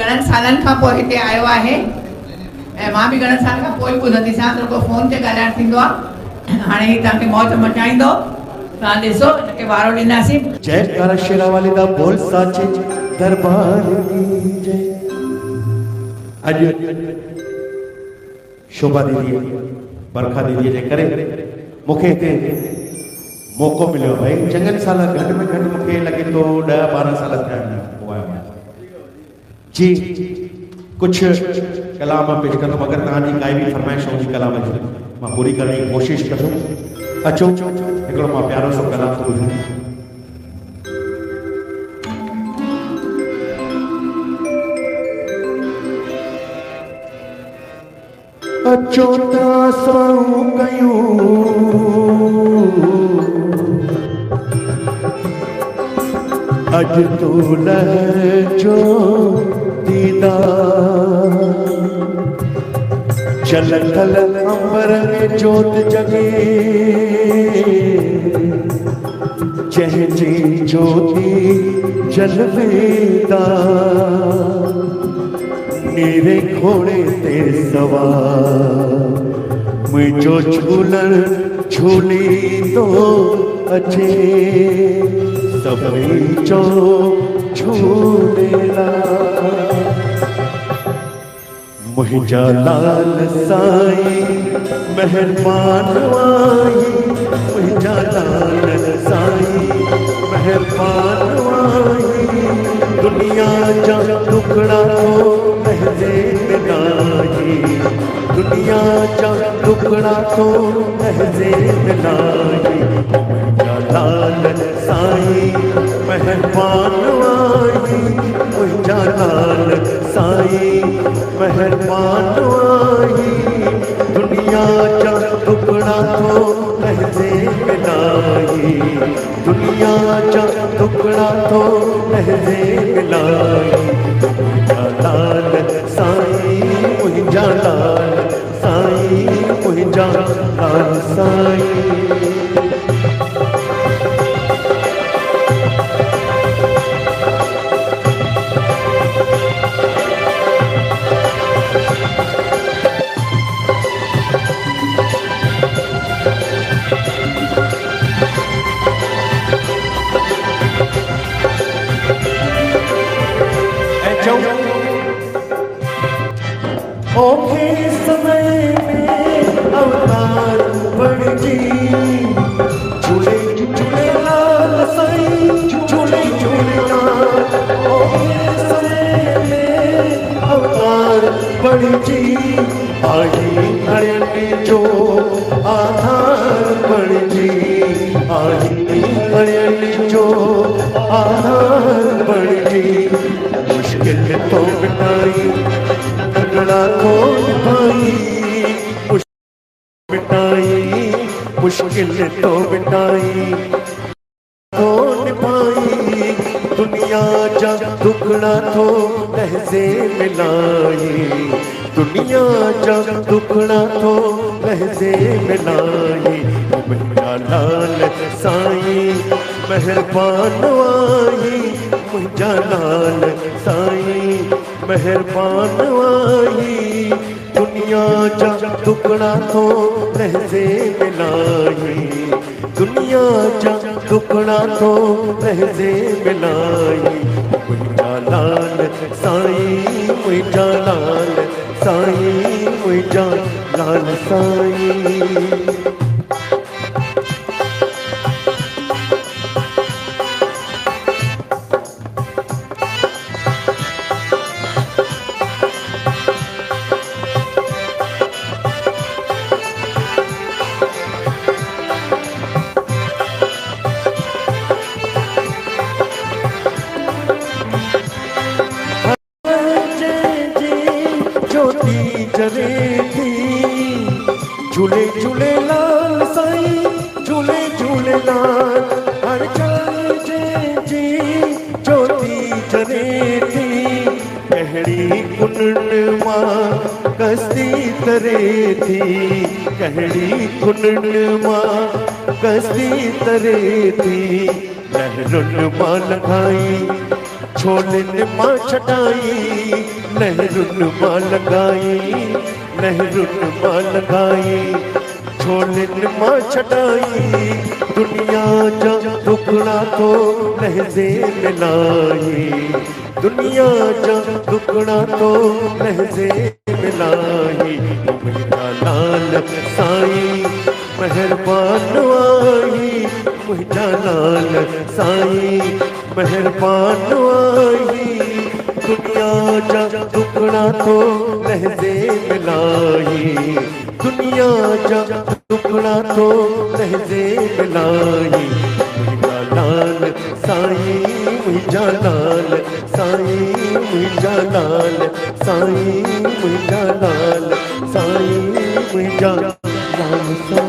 घणनि सालनि खां पोइ हिते आयो आहे ऐं मां बि घणनि सालनि खां पोइ ॿुधंदी सां रुॻो फोन ते ॻाल्हाइण थींदो आहे। हाणे ही तव्हांखे मौज मचाईंदो, तव्हां ॾिसो हिनखे वारो ॾींदासीं। जयकारा शेरावाली दा बोल साचे दरबार की जय। अॼु शोभा दीदी बरखा दीदी जे करे मूंखे हिते मौक़ो मिलियो भाई। चङनि साल घटि में घटि मूंखे लॻे थो 10-12 साल थिया आहिनि जी। कुझु कलाम पेश कंदुमि, अगरि तव्हांजी काई बि फरमाइश हूंदी कलाम जी मां पूरी करण जी कोशिशि कंदुमि। अचो हिकिड़ो मां प्यारो सो कलाम थो ॿुधां। अचो तासाऊं कयूं अॼु तो लहजो दीदार। चल थल अंबर में जोत जगे जंहिंजी ज्योति जलवेदार। नीरे घोड़े ते सवार मुझो झूलण झूली तो अचे सभई चो झूलेलाल। मुझा लाल साईं मेहरबान आई, मुझा लाल साईं मेहरबान आई। दुनिया जा टुकड़ा तो महजे मिलाई, दुनिया जा टुकड़ा तो महजे मिलाई। मुझा लाल साईं मेहरबान आई, मुझा लाल साईं मेहरबान आई। दुनिया जा टुकड़ा तो महजे मिलाई, दुनिया जा टुकड़ा तो महजे मिलाई। मुझा लाल साईं मुझा लाल साईं मुझा लाल साईं। ओखे समय में अवतार बड़ जी झूले झूले लाल साईं झूले झूले लाल। ओखे समय में अवतार बड़ जी आई अड़े जो आधार बड़ जी आई अड़े जो आधार बड़ जी। मुश्किल तो मिटाई झगड़ा को मिटाई, मिटाई मुश्किल तो मिटाई तो निभाई। दुनिया जा टुकड़ा तो लहजे मिलाई, दुनिया जा टुकड़ा तो लहजे मिलाई। मुझा लाल साईं मेहरबान आई, मुझा लाल साईं मेहरबान आई। दुनिया जा टुकड़ा तो लहजे मिलाई, दुनिया जा टुकड़ा तो लहजे मिलाई। मुझा लाल साईं मुझा लाल साईं मुझा लाल साईं। जरे थी झूले झूले लाल साईं झूले झूले लाल। हर जाए जी ज्योति जरे थी कहड़ी कुंड मां कस्ती तरे थी, कहड़ी कुंड मां कस्ती तरे थी। लहरुन मां लखाई छोलन मां छटाई नेहरुन मां लगाई, नेहरुन मां लगाई, छोलिन मां छॾाई, दुनिया जा दुखड़ा तो लहज़े मिलाई, दुनिया जा दुखड़ा तो लहज़े मिलाई। मुंहिंजा लाल साईं मेहरबान आई, मुंहिंजा लाल साईं मेहरबान आई, दुनिया जा दुखड़ा तो लहज़े मिलाई, दुनिया जा दुखड़ा तो लहज़े मिलाई। मुंहिंजा लाल साईं, मुंहिंजा लाल साईं, मुंहिंजा लाल साईं, मुंहिंजा लाल साईं, मुंहिंजा लाल साईं।